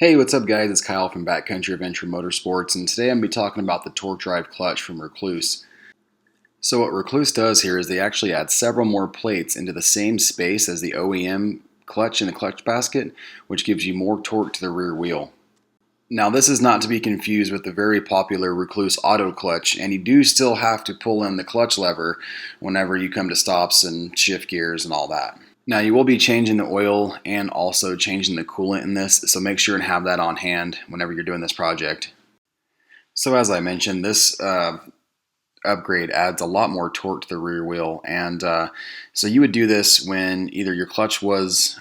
Hey, what's up guys? It's Kyle from Backcountry Adventure Motorsports, and today I'm going to be talking about the Torque Drive Clutch from Rekluse. So what Rekluse does here is they actually add several more plates into the same space as the OEM clutch in the clutch basket, which gives you more torque to the rear wheel. Now this is not to be confused with the very popular Rekluse Auto Clutch, and you do still have to pull in the clutch lever whenever you come to stops and shift gears and all that. Now you will be changing the oil and also changing the coolant in this, so make sure and have that on hand whenever you're doing this project. So as I mentioned, this upgrade adds a lot more torque to the rear wheel, and so you would do this when either your clutch was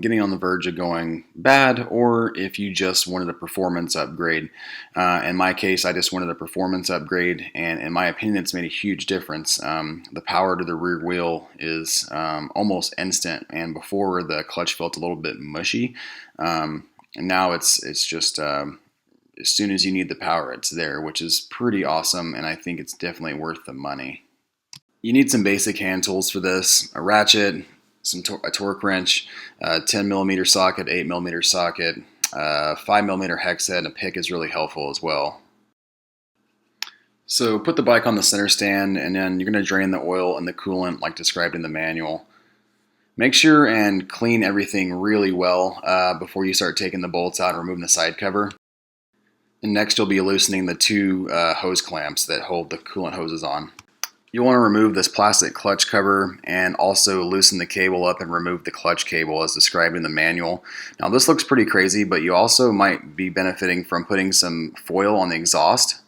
getting on the verge of going bad, or if you just wanted a performance upgrade. In my case, I just wanted a performance upgrade, and in my opinion it's made a huge difference. The power to the rear wheel is almost instant, and before the clutch felt a little bit mushy, and now it's just as soon as you need the power, it's there, which is pretty awesome, and I think it's definitely worth the money. You need some basic hand tools for this: a ratchet, a torque wrench, a 10mm socket, 8mm socket, a 5mm hex head, and a pick is really helpful as well. So put the bike on the center stand, and then you're going to drain the oil and the coolant like described in the manual. Make sure and clean everything really well before you start taking the bolts out and removing the side cover. And next you'll be loosening the two hose clamps that hold the coolant hoses on. You'll want to remove this plastic clutch cover and also loosen the cable up and remove the clutch cable as described in the manual. Now this looks pretty crazy, but you also might be benefiting from putting some foil on the exhaust.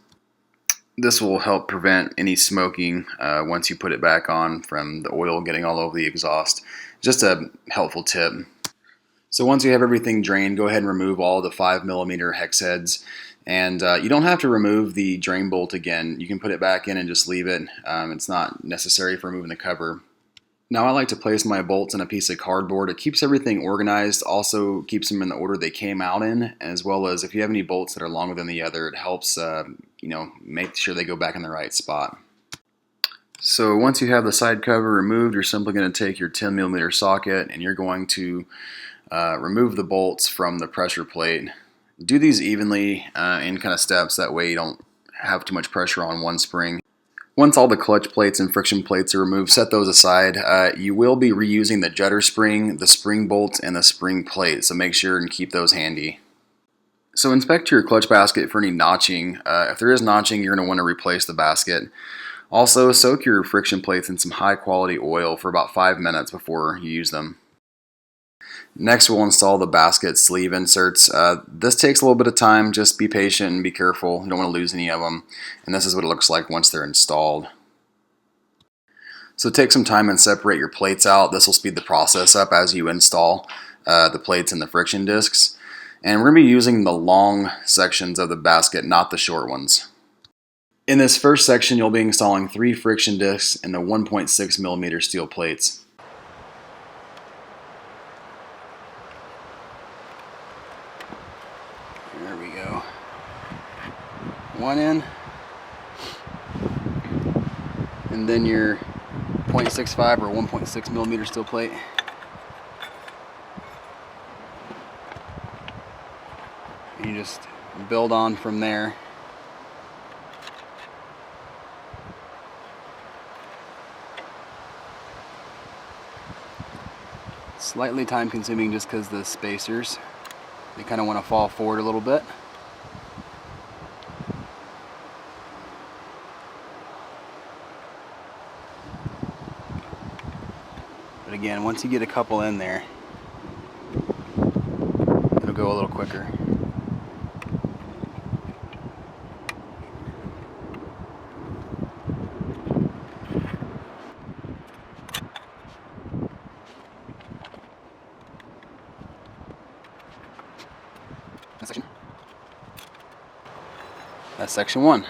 This will help prevent any smoking once you put it back on from the oil getting all over the exhaust. Just a helpful tip. So once you have everything drained, go ahead and remove all the 5mm hex heads. And you don't have to remove the drain bolt again. You can put it back in and just leave it. It's not necessary for removing the cover. Now I like to place my bolts in a piece of cardboard. It keeps everything organized, also keeps them in the order they came out in, as well as if you have any bolts that are longer than the other, it helps make sure they go back in the right spot. So once you have the side cover removed, you're simply going to take your 10mm socket and you're going to remove the bolts from the pressure plate. Do these evenly in kind of steps, that way you don't have too much pressure on one spring. Once all the clutch plates and friction plates are removed, set those aside. You will be reusing the judder spring, the spring bolts, and the spring plate, so make sure and keep those handy. So inspect your clutch basket for any notching. If there is notching, you're going to want to replace the basket. Also, soak your friction plates in some high quality oil for about 5 minutes before you use them. Next we'll install the basket sleeve inserts. This takes a little bit of time, just be patient and be careful. You don't want to lose any of them. And this is what it looks like once they're installed. So take some time and separate your plates out. This will speed the process up as you install the plates and the friction discs. And we're going to be using the long sections of the basket, not the short ones. In this first section you'll be installing 3 friction discs and the 1.6mm steel plates. There we go. One in, and then your 0.65 or 1.6mm steel plate. And you just build on from there. Slightly time consuming just because the spacers, they kind of want to fall forward a little bit. But again, once you get a couple in there, it'll go a little quicker. That's section 1.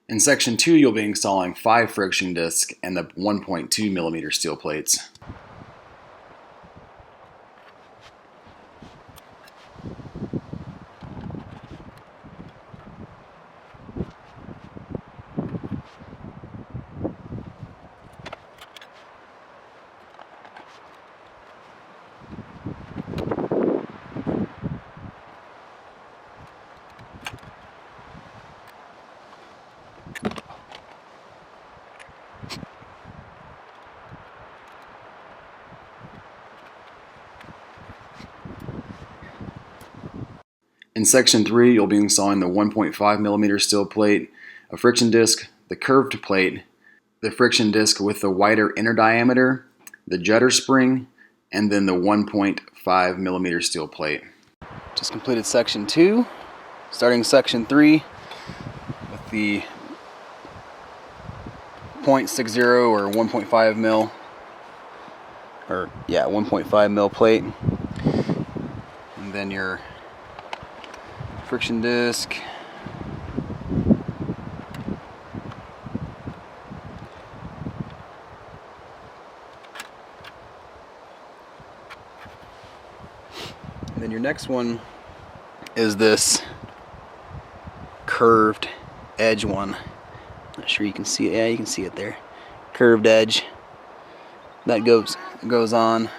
In section 2, you'll be installing 5 friction discs and the 1.2mm steel plates. In section 3, you'll be installing the 1.5mm steel plate, a friction disc, the curved plate, the friction disc with the wider inner diameter, the judder spring, and then the 1.5mm steel plate. Just completed section 2, starting section 3 with the 0.60 or 1.5 mil, or yeah, 1.5 mil plate, and then your friction disc, and then your next one is this curved edge one. Not sure you can see it. Yeah, you can see it there. Curved edge. That goes on.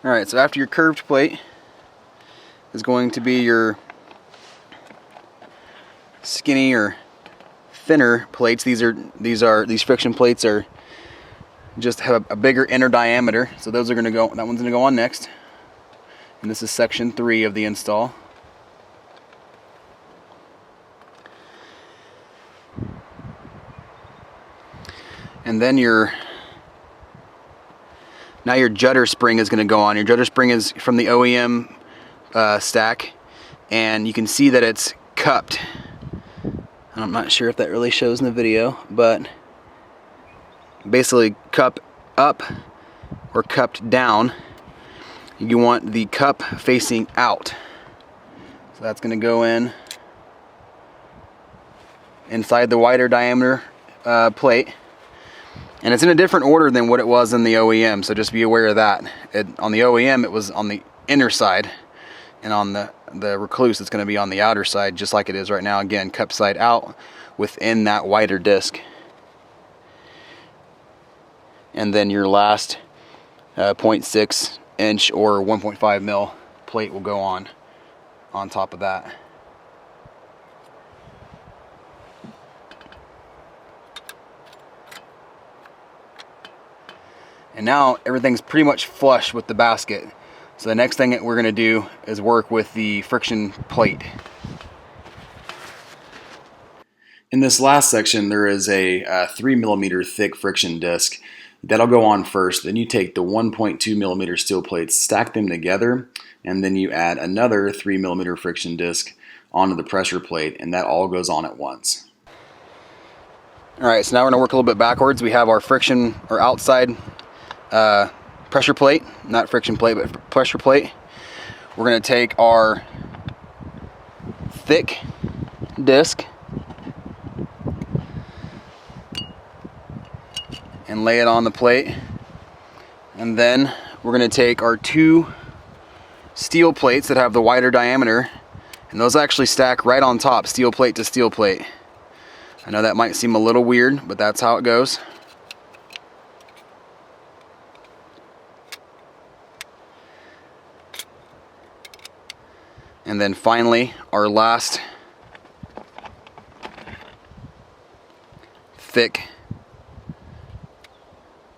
Alright, so after your curved plate is going to be your skinny or thinner plates. These friction plates are just have a bigger inner diameter. So those are gonna go, that one's gonna go on next. And this is section 3 of the install. And then now your judder spring is going to go on. Your judder spring is from the OEM stack, and you can see that it's cupped. I'm not sure if that really shows in the video, but basically cup up or cupped down. You want the cup facing out. So that's going to go inside the wider diameter plate. And it's in a different order than what it was in the OEM, so just be aware of that. On the OEM, it was on the inner side, and on the Rekluse, it's going to be on the outer side, just like it is right now. Again, cup side out within that wider disc. And then your last 0.6 inch or 1.5 mil plate will go on top of that. And now everything's pretty much flush with the basket. So the next thing that we're going to do is work with the friction plate. In this last section, there is a 3mm thick friction disc. That'll go on first. Then you take the 1.2mm steel plates, stack them together, and then you add another 3mm friction disc onto the pressure plate, and that all goes on at once. Alright, so now we're going to work a little bit backwards. We have our friction or outside pressure plate, not friction plate, but pressure plate. We're going to take our thick disc and lay it on the plate, and then we're going to take our 2 steel plates that have the wider diameter, and those actually stack right on top, steel plate to steel plate. I know that might seem a little weird, but that's how it goes. And then finally, our last thick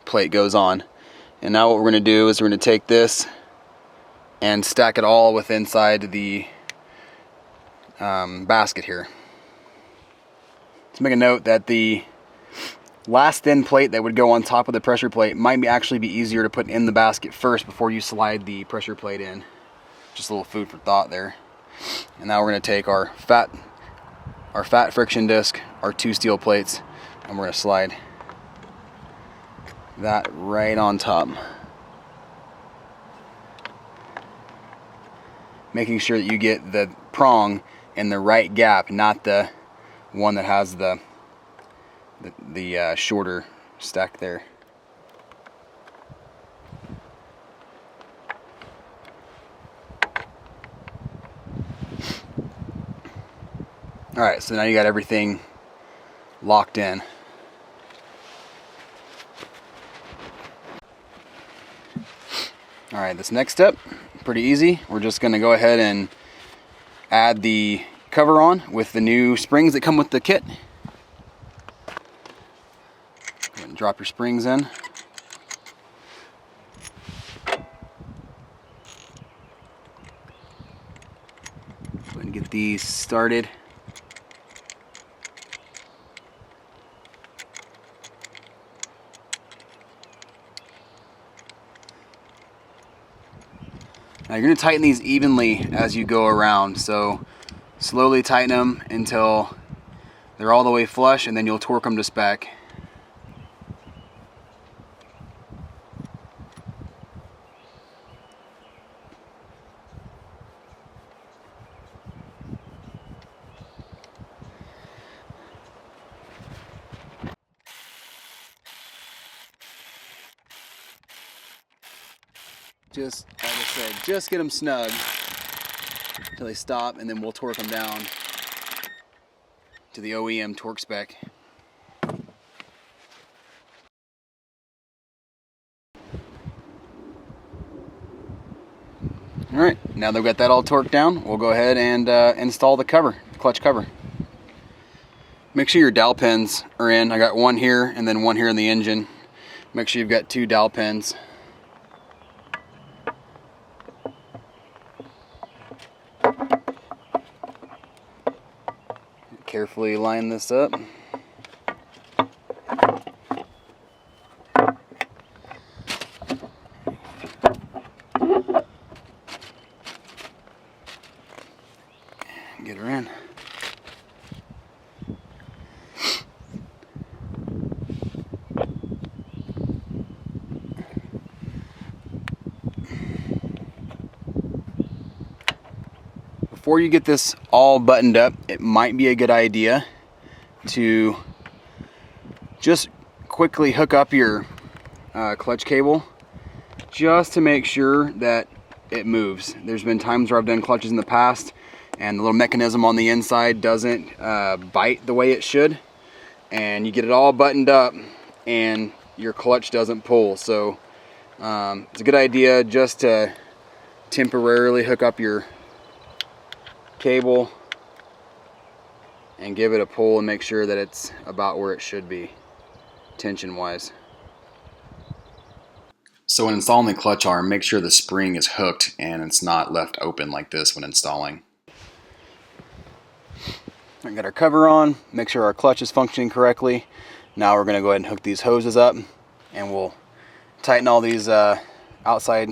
plate goes on. And now what we're going to do is we're going to take this and stack it all with inside the basket here. Let's make a note that the last thin plate that would go on top of the pressure plate might actually be easier to put in the basket first before you slide the pressure plate in. Just a little food for thought there. And now we're going to take our fat friction disc, our 2 steel plates, and we're going to slide that right on top. Making sure that you get the prong in the right gap, not the one that has the shorter stack there. Alright, so now you got everything locked in. Alright, this next step, pretty easy. We're just going to go ahead and add the cover on with the new springs that come with the kit. Go ahead and drop your springs in. get these started. Now you're going to tighten these evenly as you go around, so slowly tighten them until they're all the way flush, and then you'll torque them to spec. Just, like I said, just get them snug until they stop, and then we'll torque them down to the OEM torque spec. Alright, now that we've got that all torqued down, we'll go ahead and install the cover, clutch cover. Make sure your dowel pins are in. I got one here and then one here in the engine. Make sure you've got 2 dowel pins. Carefully line this up. Get her in. Before you get this all buttoned up, it might be a good idea to just quickly hook up your clutch cable just to make sure that it moves. There's been times where I've done clutches in the past and the little mechanism on the inside doesn't bite the way it should, and you get it all buttoned up and your clutch doesn't pull. So it's a good idea just to temporarily hook up your cable and give it a pull and make sure that it's about where it should be tension wise. So when installing the clutch arm, make sure the spring is hooked and it's not left open like this when installing. I got our cover on, make sure our clutch is functioning correctly. Now we're going to go ahead and hook these hoses up and we'll tighten all these outside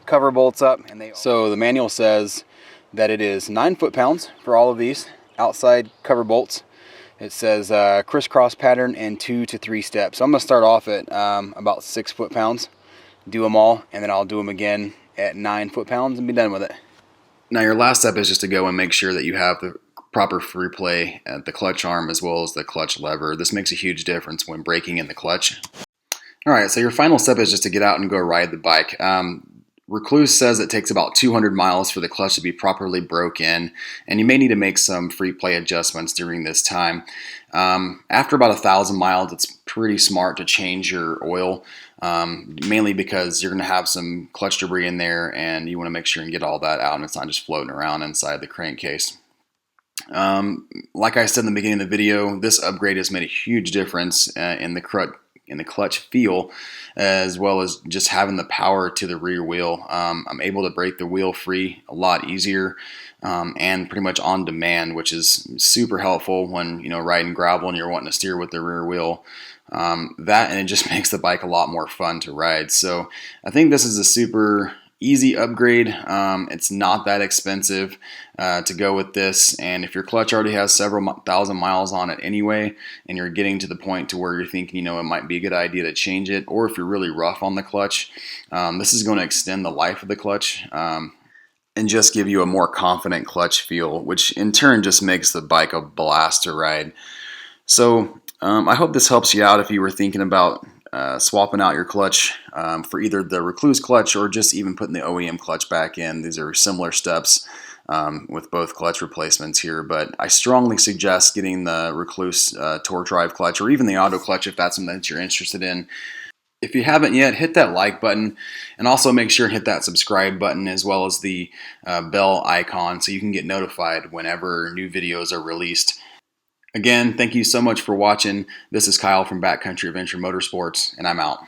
cover bolts up. So the manual says that it is 9 foot-pounds for all of these outside cover bolts. It says crisscross pattern and 2 to 3 steps. So I'm going to start off at about 6 foot-pounds, do them all, and then I'll do them again at 9 foot-pounds and be done with it. Now your last step is just to go and make sure that you have the proper free play at the clutch arm as well as the clutch lever. This makes a huge difference when braking in the clutch. Alright, so your final step is just to get out and go ride the bike. Rekluse says it takes about 200 miles for the clutch to be properly broke in, and you may need to make some free play adjustments during this time. After about 1,000 miles, it's pretty smart to change your oil, mainly because you're going to have some clutch debris in there, and you want to make sure and get all that out, and it's not just floating around inside the crankcase. Like I said in the beginning of the video, this upgrade has made a huge difference in the clutch feel, as well as just having the power to the rear wheel. I'm able to break the wheel free a lot easier and pretty much on demand, which is super helpful when riding gravel and you're wanting to steer with the rear wheel. And it just makes the bike a lot more fun to ride. So I think this is a super easy upgrade. It's not that expensive to go with this, and if your clutch already has several thousand miles on it anyway, and you're getting to the point to where you're thinking it might be a good idea to change it, or if you're really rough on the clutch, this is going to extend the life of the clutch and just give you a more confident clutch feel, which in turn just makes the bike a blast to ride. So I hope this helps you out if you were thinking about swapping out your clutch for either the Rekluse clutch or just even putting the OEM clutch back in. These are similar steps with both clutch replacements here, but I strongly suggest getting the Rekluse Torque Drive Clutch or even the Auto Clutch if that's something that you're interested in. If you haven't yet, hit that like button and also make sure and hit that subscribe button as well as the bell icon so you can get notified whenever new videos are released. Again, thank you so much for watching. This is Kyle from Backcountry Adventure Motorsports, and I'm out.